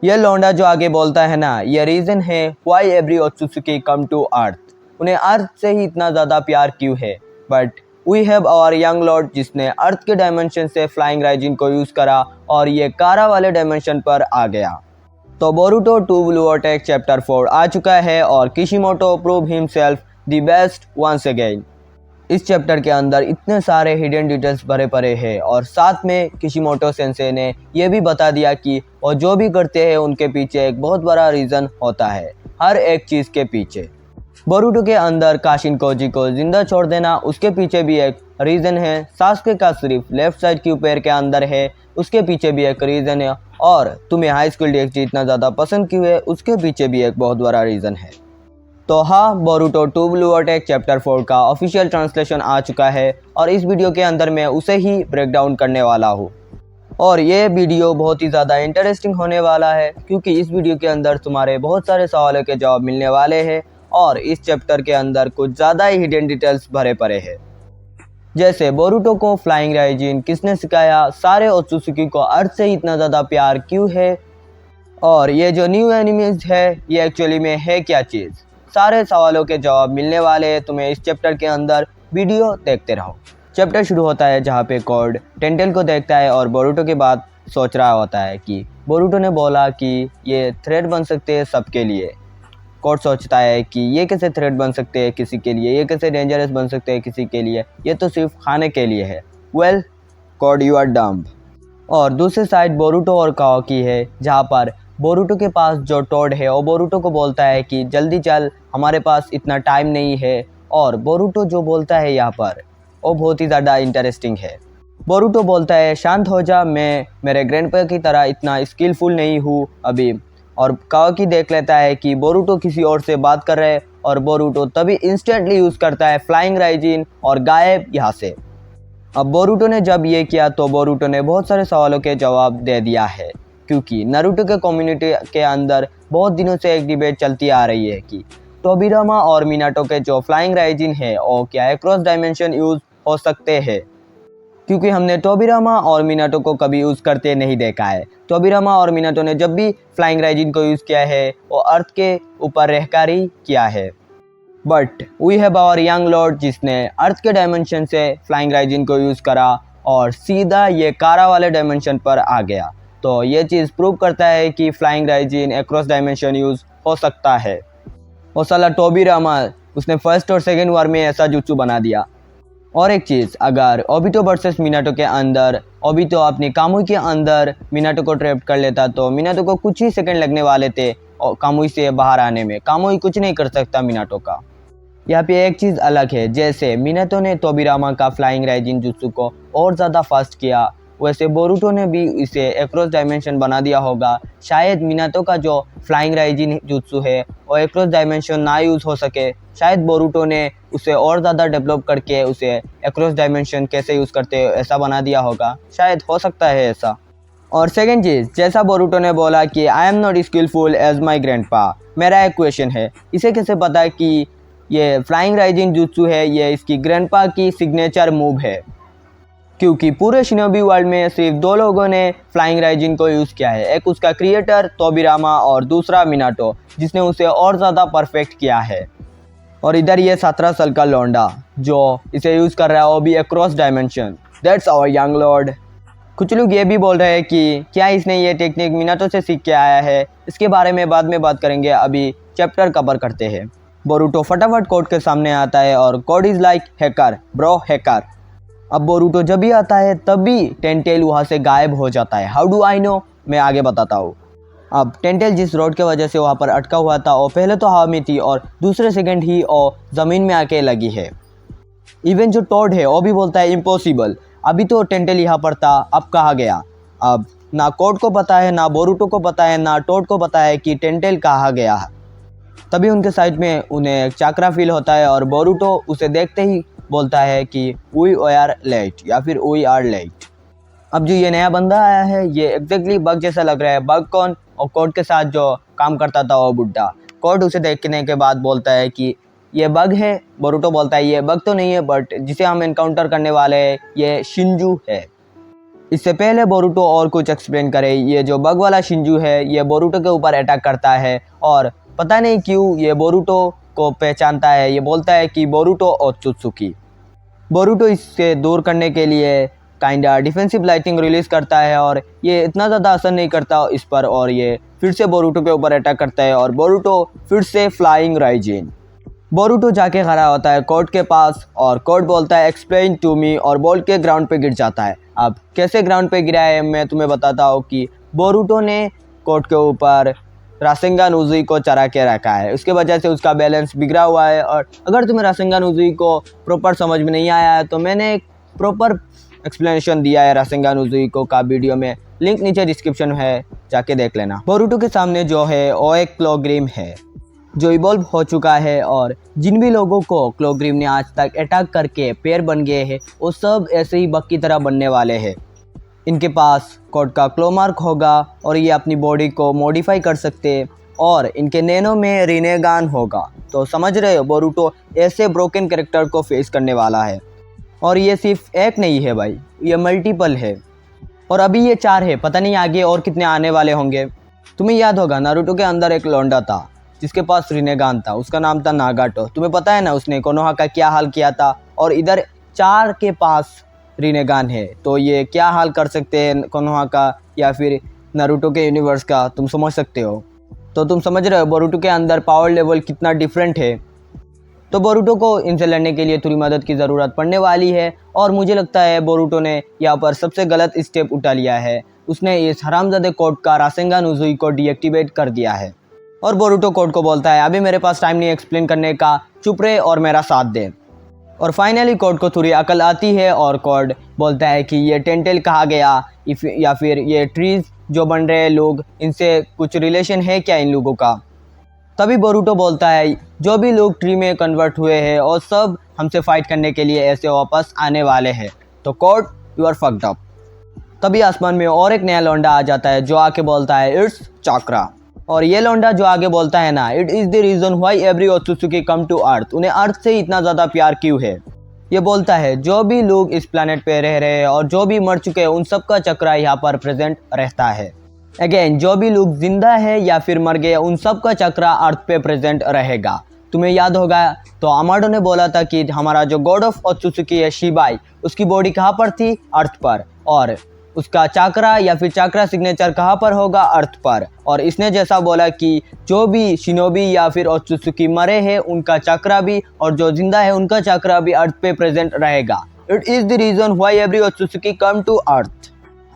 ये लौंडा जो आगे बोलता है ना, ये रीज़न है why every Otsutsuki come to earth. उन्हें अर्थ से ही इतना ज़्यादा प्यार क्यों है। But we have our young lord जिसने अर्थ के डायमेंशन से फ्लाइंग राइजिन को यूज़ करा और ये कारा वाले डायमेंशन पर आ गया। तो बोरुटो 2 ब्लू अटैक चैप्टर 4 आ चुका है और Kishimoto prove himself the best once again. इस चैप्टर के अंदर इतने सारे हिडन डिटेल्स भरे पड़े हैं और साथ में किशिमोटो सेंसे ने यह भी बता दिया कि वो जो भी करते हैं उनके पीछे एक बहुत बड़ा रीज़न होता है, हर एक चीज़ के पीछे। बोरुटो के अंदर काशिन कोजी को जिंदा छोड़ देना, उसके पीछे भी एक रीज़न है। सास्के का सिर्फ लेफ्ट साइड की पैर के अंदर है, उसके पीछे भी एक रीज़न है। और तुम्हें हाई स्कूल डीएक्सटी इतना ज़्यादा पसंद क्यों है, उसके पीछे भी एक बहुत बड़ा रीज़न है। तो हाँ, बोरुटो 2 ब्लू अटैक चैप्टर 4 का ऑफिशियल ट्रांसलेशन आ चुका है और इस वीडियो के अंदर मैं उसे ही ब्रेक डाउन करने वाला हूँ। और ये वीडियो बहुत ही ज़्यादा इंटरेस्टिंग होने वाला है क्योंकि इस वीडियो के अंदर तुम्हारे बहुत सारे सवालों के जवाब मिलने वाले हैं और इस चैप्टर के अंदर कुछ ज़्यादा ही हिडन डिटेल्स भरे पड़े हैं। जैसे बोरुटो को फ्लाइंग राइजिन किसने सिखाया, सारे ओत्सुकी को अर्थ से इतना ज़्यादा प्यार क्यों है, और ये जो न्यू एनिमीज है ये एक्चुअली में है क्या चीज़। सारे सवालों के जवाब मिलने वाले हैं तुम्हें इस चैप्टर के अंदर। वीडियो देखते रहो। चैप्टर शुरू होता है जहाँ पे कॉर्ड टेंटेल को देखता है और बोरुटो के बाद सोच रहा होता है कि बोरुटो ने बोला कि ये थ्रेड बन सकते हैं सबके लिए। कॉर्ड सोचता है कि ये कैसे थ्रेड बन सकते हैं किसी के लिए, ये कैसे डेंजरस बन सकते हैं किसी के लिए, ये तो सिर्फ खाने के लिए है। Well Code you are dumb. और दूसरी साइड बोरुटो और काओकी है जहाँ पर बोरुटो के पास जो टोड है वो बोरुटो को बोलता है कि जल्दी चल, हमारे पास इतना टाइम नहीं है। और बोरुटो जो बोलता है यहाँ पर वो बहुत ही ज़्यादा इंटरेस्टिंग है। बोरुटो बोलता है शांत हो जा, मैं मेरे ग्रैंडपा की तरह इतना स्किलफुल नहीं हूँ अभी। और काओकी देख लेता है कि बोरुटो किसी और से बात कर रहे हैं और बोरुटो तभी इंस्टेंटली यूज़ करता है फ्लाइंग राइजिन और गायब यहाँ से। अब बोरुटो ने जब ये किया तो बोरुटो ने बहुत सारे सवालों के जवाब दे दिया है क्योंकि नारुतो के कम्युनिटी के अंदर बहुत दिनों से एक डिबेट चलती आ रही है कि टोबिरामा और मिनाटो के जो फ्लाइंग राइजिन है वो क्या क्रॉस डायमेंशन यूज़ हो सकते हैं, क्योंकि हमने टोबिरामा और मिनाटो को कभी यूज़ करते नहीं देखा है। टोबिरामा और मिनाटो ने जब भी फ्लाइंग राइजिन को यूज़ किया है वो अर्थ के ऊपर रहकर ही किया है। But we have our young lord जिसने अर्थ के डायमेंशन से फ्लाइंग राइजिन को यूज़ करा और सीधा ये कारा वाले डायमेंशन पर आ गया। तो ये चीज़ प्रूव करता है कि फ्लाइंग राइजिन अक्रॉस डायमेंशन यूज़ हो सकता है। वो साला टोबिरामा उसने फर्स्ट और सेकेंड वार में ऐसा जुत्सु बना दिया। और एक चीज़, अगर ओबिटो वर्सेस मिनाटो के अंदर ओबिटो अपनी कामुई के अंदर मिनाटो को ट्रैप कर लेता तो मिनाटो को कुछ ही सेकंड लगने वाले थे और कामुई से बाहर आने में। कामुई कुछ नहीं कर सकता मिनाटो का। यहाँ पे एक चीज़ अलग है, जैसे मिनाटो ने टोबिरामा का फ्लाइंग राइजिन जुत्सु को और ज़्यादा फास्ट किया, वैसे बोरुटो ने भी इसे अक्रॉस डायमेंशन बना दिया होगा। शायद मिनाटो का जो फ्लाइंग राइजिन जुत्सु है वो अक्रॉस डायमेंशन ना यूज़ हो सके, शायद बोरुटो ने उसे और ज़्यादा डेवलप करके उसे अक्रॉस डायमेंशन कैसे यूज़ करते हैं ऐसा बना दिया होगा, शायद हो सकता है ऐसा। और सेकेंड चीज़, जैसा बोरुटो ने बोला कि I am not skilful as my grandpa, मेरा एक क्वेश्चन है, इसे कैसे पता है कि ये फ्लाइंग राइजिन जुत्सु है ये इसकी ग्रैंडपा की सिग्नेचर मूव है, क्योंकि पूरे शिनोबी वर्ल्ड में सिर्फ दो लोगों ने फ्लाइंग राइजिन को यूज़ किया है, एक उसका क्रिएटर टोबिरामा और दूसरा मिनाटो जिसने उसे और ज़्यादा परफेक्ट किया है। और इधर ये 17 साल का लौंडा जो इसे यूज़ कर रहा है वो भी across dimension. That's our young lord. कुछ लोग ये भी बोल रहे हैं कि क्या इसने ये टेक्निक मिनाटो से सीख के आया है, इसके बारे में बाद में बात करेंगे, अभी चैप्टर कवर करते हैं। बोरुटो फटाफट कोड के सामने आता है और code is like hacker bro hacker. अब बोरुटो जब भी आता है तभी टेंटेल वहाँ से गायब हो जाता है। हाउ डू आई नो, मैं आगे बताता हूँ। अब टेंटेल जिस रोड की वजह से वहाँ पर अटका हुआ था वो पहले तो हवा में थी और दूसरे सेकंड ही वो ज़मीन में आके लगी है। इवन जो टोड है वो भी बोलता है इम्पॉसिबल, अभी तो टेंटेल यहाँ पर था, अब कहाँ गया। अब ना कोड को पता है, ना बोरुटो को पता है, ना टोड को पता है कि टेंटेल कहाँ गया है। तभी उनके साइड में उन्हें एक चाकरा फील होता है और बोरुटो उसे देखते ही बोलता है कि वी आर लेट या फिर वी आर लेट। अब जो ये नया बंदा आया है ये एग्जैक्टली बग जैसा लग रहा है। बग कौन, और कोड के साथ जो काम करता था वो बुड्ढा। कोड उसे देखने के बाद बोलता है कि ये बग है। बोरुटो बोलता है ये बग तो नहीं है, बट जिसे हम एनकाउंटर करने वाले हैं ये शिंजू है। इससे पहले बोरुटो और कुछ एक्सप्लेन करे, ये जो बग वाला शिंजू है ये बोरुटो के ऊपर अटैक करता है और पता नहीं क्यों ये बोरुटो को पहचानता है। ये बोलता है कि बोरुटो ओत्सुत्सुकी। बोरुटो इससे दूर करने के लिए काइंडा डिफेंसिव लाइटिंग रिलीज़ करता है और ये इतना ज़्यादा असर नहीं करता इस पर और ये फिर से बोरुटो के ऊपर अटैक करता है और बोरुटो फिर से फ्लाइंग राइजिन। बोरुटो जाके खड़ा होता है कोड के पास और कोड बोलता है एक्सप्लेन टू मी और बोल के ग्राउंड पे गिर जाता है। अब कैसे ग्राउंड पे गिरा है मैं तुम्हें बताता हूँ कि बोरुटो ने कोड के ऊपर रासेंगान उज़ुई को चढ़ा के रखा है, उसके वजह से उसका बैलेंस बिगड़ा हुआ है। और अगर तुम्हें रासेंगान उज़ुई को प्रॉपर समझ में नहीं आया है तो मैंने एक प्रॉपर एक्सप्लेनेशन दिया है रासेंगान उज़ुई को का वीडियो में, लिंक नीचे डिस्क्रिप्शन में है, जाके देख लेना। बोरुटो के सामने जो है वो एक क्लोग्रिम है जो इवॉल्व हो चुका है और जिन भी लोगों को क्लोग्रिम ने आज तक अटैक करके पैर बन गए हैं वो सब ऐसे ही बग की तरह बनने वाले हैं। इनके पास कोड का क्लो मार्क होगा और ये अपनी बॉडी को मॉडिफाई कर सकते हैं और इनके नैनो में रिनेगान होगा। तो समझ रहे हो बोरुटो ऐसे ब्रोकन कैरेक्टर को फेस करने वाला है और ये सिर्फ एक नहीं है भाई, ये मल्टीपल है और अभी ये 4 है, पता नहीं आगे और कितने आने वाले होंगे। तुम्हें याद होगा नारुतो के अंदर एक लौंडा था जिसके पास रिनेगान था, उसका नाम था नागाटो। तुम्हें पता है ना उसने कोनोहा का क्या हाल किया था और इधर 4 के पास रिनेगान है, तो ये क्या हाल कर सकते हैं कोनोहा का या फिर नारुतो के यूनिवर्स का, तुम समझ सकते हो। तो तुम समझ रहे हो बोरुटो के अंदर पावर लेवल कितना डिफरेंट है। तो बोरुटो को इनसे लड़ने के लिए थोड़ी मदद की ज़रूरत पड़ने वाली है और मुझे लगता है बोरुटो ने यहाँ पर सबसे गलत स्टेप उठा लिया है। उसने इस हरामजादे कोड का रासेंगान उज़ुई को डीएक्टिवेट कर दिया है और बोरुटो कोड को बोलता है अभी मेरे पास टाइम नहीं एक्सप्लेन करने का, चुप रहे और मेरा साथ दे। और फाइनली कोड को थोड़ी अकल आती है और कोड बोलता है कि ये टेंटेल कहा गया या फिर ये ट्रीज जो बन रहे हैं लोग, इनसे कुछ रिलेशन है क्या इन लोगों का। तभी बोरुटो बोलता है जो भी लोग ट्री में कन्वर्ट हुए हैं और सब हमसे फाइट करने के लिए ऐसे वापस आने वाले हैं, तो Code you are fucked up. तभी आसमान में और एक नया लौंडा आ जाता है जो आके बोलता है इट्स चक्रा। और ये लौंडा जो आगे बोलता है ना, it is the reason why every Otsutsuki come to earth, उन्हें अर्थ से इतना ज़्यादा प्यार क्यों है। ये बोलता है जो भी लोग इस प्लेनेट पे रह रहे हैं और जो भी मर चुके हैं उन सब का चक्रा यहाँ पर प्रेजेंट रहता है। अगेन जो भी लोग जिंदा है या फिर मर गए उन सब का चक्रा अर्थ पे प्रेजेंट रहेगा। तुम्हें याद होगा तो अमाडो ने बोला था कि हमारा जो गॉड ऑफ ओत्सुत्सुकी है शिबाई, उसकी बॉडी कहाँ पर थी, अर्थ पर, और उसका चाकरा या फिर चाकरा सिग्नेचर कहाँ पर होगा, अर्थ पर। और इसने जैसा बोला कि जो भी शिनोबी या फिर ओत्सुत्सुकी मरे हैं उनका चक्रा भी और जो जिंदा है उनका चक्रा भी अर्थ पे प्रेजेंट रहेगा। It is the reason why every Otsutsuki come to earth.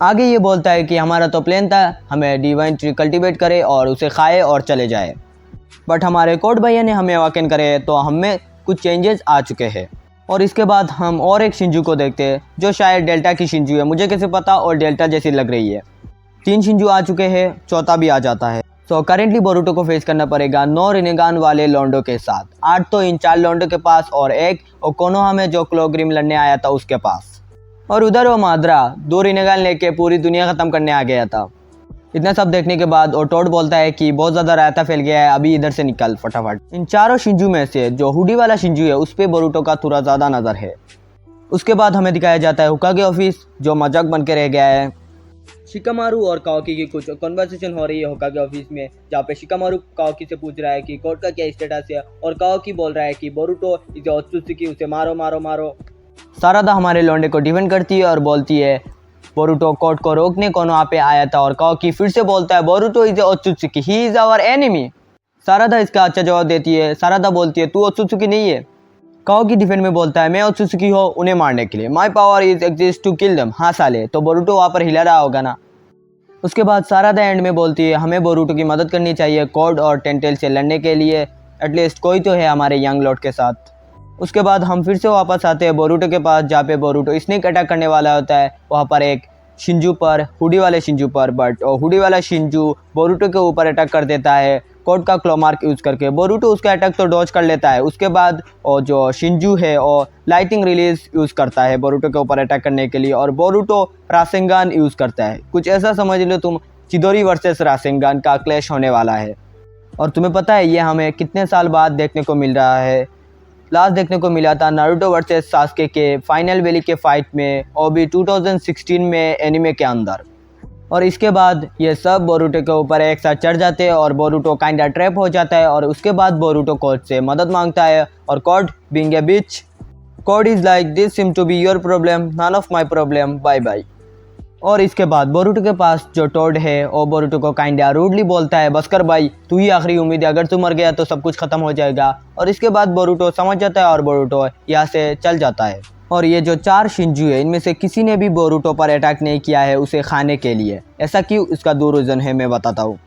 आगे ये बोलता है कि हमारा तो प्लान था हमें डिवाइन ट्री कल्टीवेट करे और उसे खाए और चले जाए, बट हमारे कोड भैया ने हमें अवाकन करे तो हमें कुछ चेंजेस आ चुके हैं। और इसके बाद हम और एक शिंजू को देखते हैं जो शायद डेल्टा की शिंजू है, मुझे कैसे पता, और डेल्टा जैसी लग रही है। 3 शिंजू आ चुके हैं, चौथा भी आ जाता है। सो करेंटली बोरुटो को फेस करना पड़ेगा 9 रिनेगान वाले लॉन्डो के साथ। 8 तो इन 4 लॉन्डो के पास और एक कोनोहा में जो क्लोग्रिम लड़ने आया था उसके पास। और उधर वो माद्रा 2 रिनेगान लेके पूरी दुनिया ख़त्म करने आ गया था। इतना सब देखने के बाद ओटोड बोलता है कि बहुत ज़्यादा रायता फैल गया है, अभी इधर से निकल फटाफट। इन 4 शिंजू में से जो हुडी वाला शिंजू है उस पर बोरुटो का थोड़ा ज़्यादा नज़र है। उसके बाद हमें दिखाया जाता है हुकागे ऑफिस जो मजाक बन के रह गया है। शिकामारू और काओकी की कुछ कन्वर्सेशन हो रही है हुकागे ऑफिस में, जहाँ पे शिकामारू काओकी से पूछ रहा है कि कोड का क्या स्टेटस है और काओकी बोल रहा है कि बोरुटो इसे ओत्सुत्सुकी, उसे मारो मारो मारो। सारादा हमारे लौंडे को डिफेंड करती है और बोलती है बोरुटो कोड को रोकने कोनोहा पे आया था और काओकी फिर से बोलता है Boruto is Otsutsuki, he is our enemy. Sarada इसका अच्छा जवाब देती है। सारादा बोलती है तू ओत्सुत्सुकी नहीं है। काओकी डिफेंड में बोलता है मैं ओत्सुत्सुकी हो उन्हें मारने के लिए, my power is exist to kill them. हाँ साले, तो बोरुटो वहाँ पर हिला रहा होगा ना। उसके बाद सारादा एंड में बोलती है हमें बोरुटो की मदद करनी चाहिए कोड और टेंटेल से लड़ने के लिए, एटलीस्ट कोई तो है हमारे यंग लॉर्ड के साथ। उसके बाद हम फिर से वापस आते हैं बोरुटो के पास, जहाँ पे बोरुटो स्नेक अटैक करने वाला होता है वहाँ पर एक शिंजू पर, हुडी वाले शिंजू पर, बट हुडी वाला शिंजू बोरुटो के ऊपर अटैक कर देता है कोड का क्लो मार्क यूज़ करके। बोरुटो उसका अटैक तो डॉज कर लेता है। उसके बाद और जो शिंजू है और लाइटिंग रिलीज यूज़ करता है बोरुटो के ऊपर अटैक करने के लिए और बोरुटो रासेंगान यूज़ करता है। कुछ ऐसा समझ लो तुम, चिदोरी वर्सेस रासेंगान का क्लैश होने वाला है। और तुम्हें पता है ये हमें कितने साल बाद देखने को मिल रहा है, लास्ट देखने को मिला था नारुतो वर्सेस सास्के के फाइनल वैली के फाइट में, और भी 2016 में एनिमे के अंदर। और इसके बाद ये सब बोरुटो के ऊपर एक साथ चढ़ जाते हैं और बोरुटो काइंडा ट्रैप हो जाता है। और उसके बाद बोरुटो कोड से मदद मांगता है और Code being a bitch, Code is like this seem to be your problem, none of my problem, bye bye. और इसके बाद बोरुटो के पास जो टोड है वो बोरुटो को काइंडा रूडली बोलता है, बस कर भाई, तू ही आखिरी उम्मीद है, अगर तू मर गया तो सब कुछ खत्म हो जाएगा। और इसके बाद बोरुटो समझ जाता है और बोरुटो यहाँ से चल जाता है। और ये जो 4 शिंजू है इनमें से किसी ने भी बोरुटो पर अटैक नहीं किया है उसे खाने के लिए। ऐसा क्यों, इसका 2 रीज़न है, मैं बताता हूँ।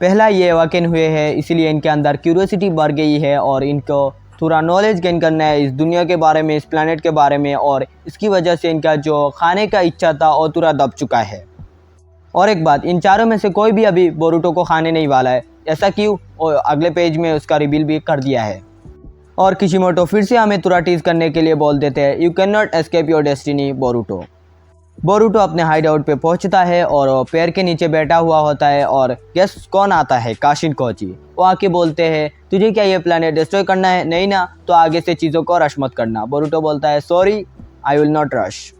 पहला, ये अवेकन हुए हैं इसीलिए इनके अंदर क्यूरियोसिटी बढ़ गई है और इनको थोड़ा नॉलेज गेन करना है इस दुनिया के बारे में, इस प्लैनेट के बारे में, और इसकी वजह से इनका जो खाने का इच्छा था वो पूरा दब चुका है। और एक बात, इन चारों में से कोई भी अभी बोरुटो को खाने नहीं वाला है। ऐसा क्यों, और अगले पेज में उसका रिवील भी कर दिया है। और किशिमोटो फिर से हमें तुरा टीज करने के लिए बोल देते हैं, you can not escape your destiny Boruto. Boruto अपने हाइड आउट पे पहुंचता है और पैर के नीचे बैठा हुआ होता है और गेस्ट कौन आता है, काशिन कोजी। वो आके बोलते हैं, तुझे क्या ये प्लैनेट डिस्ट्रॉय करना है? नहीं ना, तो आगे से चीज़ों को रश मत करना। बोरुटो बोलता है, sorry, I will not rush.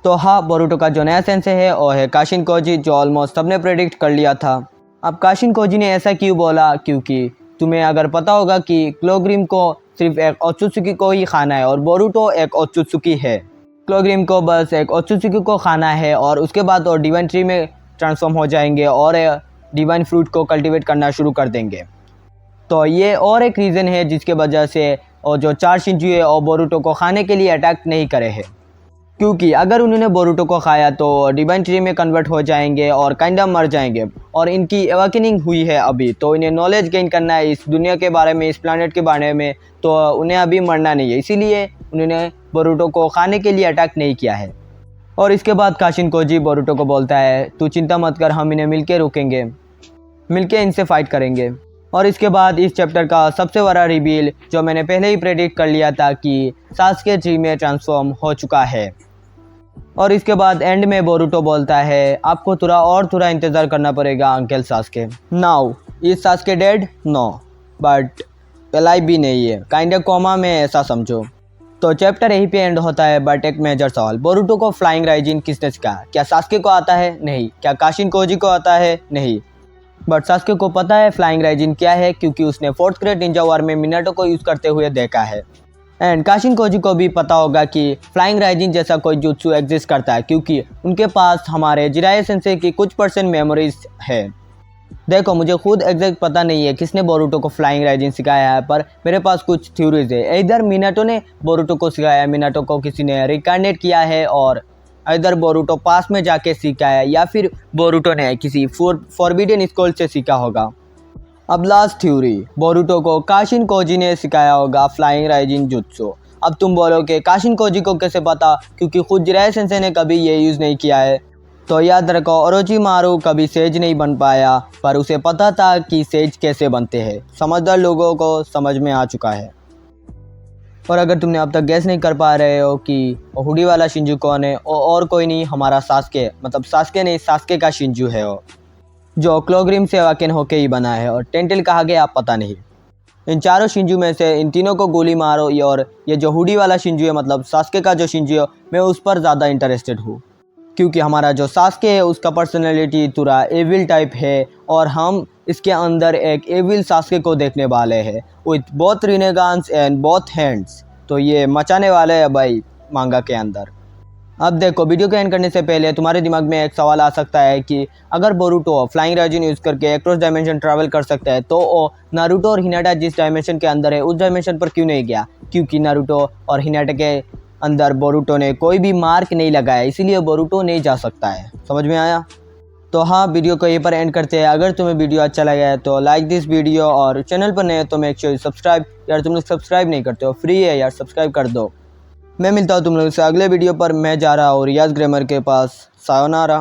तो हाँ, बोरुटो का जो नया सेंसे है वो है काशिन कोजी, जो ऑलमोस्ट सबने प्रेडिक्ट कर लिया था। अब काशिन कोजी ने ऐसा क्यों बोला, क्योंकि तुम्हें अगर पता होगा कि क्लोग्रिम को सिर्फ एक ओत्सुत्सुकी को ही खाना है और बोरुटो एक ओत्सुत्सुकी है। क्लोग्रिम को बस एक ओत्सुत्सुकी को खाना है और उसके बाद वो डिवाइन ट्री में ट्रांसफॉर्म हो जाएंगे और डिवाइन फ्रूट को कल्टीवेट करना शुरू कर देंगे। तो ये और एक रीज़न है जिसके वजह से और जो 4 शिंजू है और बोरुटो को खाने के लिए अटैक नहीं करे हैं, क्योंकि अगर उन्होंने बोरुटो को खाया तो डिवाइन ट्री में कन्वर्ट हो जाएंगे और काइंडा मर जाएंगे। और इनकी अवेकनिंग हुई है अभी, तो इन्हें नॉलेज गेन करना है इस दुनिया के बारे में, इस प्लैनेट के बारे में, तो उन्हें अभी मरना नहीं है, इसीलिए उन्होंने बोरुटो को खाने के लिए अटैक नहीं किया है। और इसके बाद काशिन कोजी बोरुटो को बोलता है, तू चिंता मत कर, हम इन्हें मिलके रोकेंगे, मिलके इनसे फाइट करेंगे। और इसके बाद इस चैप्टर का सबसे बड़ा रिवील, जो मैंने पहले ही प्रेडिक्ट कर लिया था कि सास्के ट्री में ट्रांसफॉर्म हो चुका है। और इसके बाद एंड में बोरुटो बोलता है, आपको थोड़ा इंतज़ार करना पड़ेगा uncle Sasuke. Now is Sasuke dead? No, but alive भी नहीं है, काइंड ऑफ कोमा में, ऐसा समझो। तो चैप्टर यहीं पे एंड होता है, बट एक मेजर सवाल, बोरुटो को फ्लाइंग राइजिन किसने सिखाया? क्या सास्के को आता है? नहीं। क्या काशिन कोजी को आता है? नहीं। बट सास्के को पता है फ्लाइंग राइजिन क्या है, क्योंकि उसने 4th ग्रेड निंजा वॉर में मिनाटो को यूज़ करते हुए देखा है। एंड काशिन कोजी को भी पता होगा कि फ्लाइंग राइजिन जैसा कोई जुत्सु एग्जिस्ट करता है, क्योंकि उनके पास हमारे जिराए सेंसे की कुछ % मेमोरीज है। देखो, मुझे खुद एग्जैक्ट पता नहीं है किसने बोरुटो को फ्लाइंग राइजिन सिखाया है, पर मेरे पास कुछ थ्योरीज है। इधर मिनाटो ने बोरुटो को सिखाया, मिनाटो को किसी ने रिकार्नेट किया है, और इधर बोरुटो पास में जाके सीखा है, या फिर बोरुटो ने किसी फॉरबिडन स्कूल से सीखा होगा। अब लास्ट थ्योरी, बोरुटो को काशिन कोजी ने सिखाया होगा फ्लाइंग राइजिन जुत्सु। अब तुम बोलोगे काशिन कोजी को कैसे पता, क्योंकि खुद जिराए सेंसे ने कभी ये यूज़ नहीं किया है। तो याद रखो, ओरोचिमारू कभी सेज नहीं बन पाया, पर उसे पता था कि सेज कैसे बनते हैं। समझदार लोगों को समझ में आ चुका है। और अगर तुमने अब तक गैस नहीं कर पा रहे हो कि हुडी वाला शिंजू कौन है, और कोई नहीं, हमारा सास्के, मतलब सास्के नहीं, सास्के का शिंजू है वो, जो क्लोग्रिम से अवेकन होके ही बना है। और टेंटेल कहाँ गया पता नहीं। इन चारों शिंजू में से इन तीनों को गोली मारो, और ये जो हुडी वाला शिंजू है, मतलब सास्के का जो शिंजू है, मैं उस पर ज़्यादा इंटरेस्टेड हूँ, क्योंकि हमारा जो सास्के है उसका पर्सनैलिटी थोड़ा एविल टाइप है, और हम इसके अंदर एक एविल सास्के को देखने वाले हैं with both Rinnegans and both hands. तो ये मचाने वाले हैं भाई मांगा के अंदर। अब देखो, वीडियो को एंड करने से पहले तुम्हारे दिमाग में एक सवाल आ सकता है कि अगर बोरुटो फ्लाइंग राइजिन यूज़ करके अक्रॉस डायमेंशन ट्रैवल कर सकता है, तो वो नारुतो और हिनाटा जिस डायमेंशन के अंदर है उस डायमेंशन पर क्यों नहीं गया? क्योंकि नारुतो और हिनाटा के अंदर बोरुटो ने कोई भी मार्क नहीं लगाया, इसीलिए बोरुटो नहीं जा सकता है। समझ में आया? तो हाँ, वीडियो को यहीं पर एंड करते हैं। अगर तुम्हें वीडियो अच्छा लगा है तो लाइक दिस वीडियो, और चैनल पर नए हो तो मेक श्योर सब्सक्राइब। यार तुम लोग सब्सक्राइब नहीं करते हो, फ्री है यार, सब्सक्राइब कर दो। मैं मिलता हूँ तुम लोग से अगले वीडियो पर। मैं जा रहा हूँ रियाज ग्रामर के पास। सायोनारा।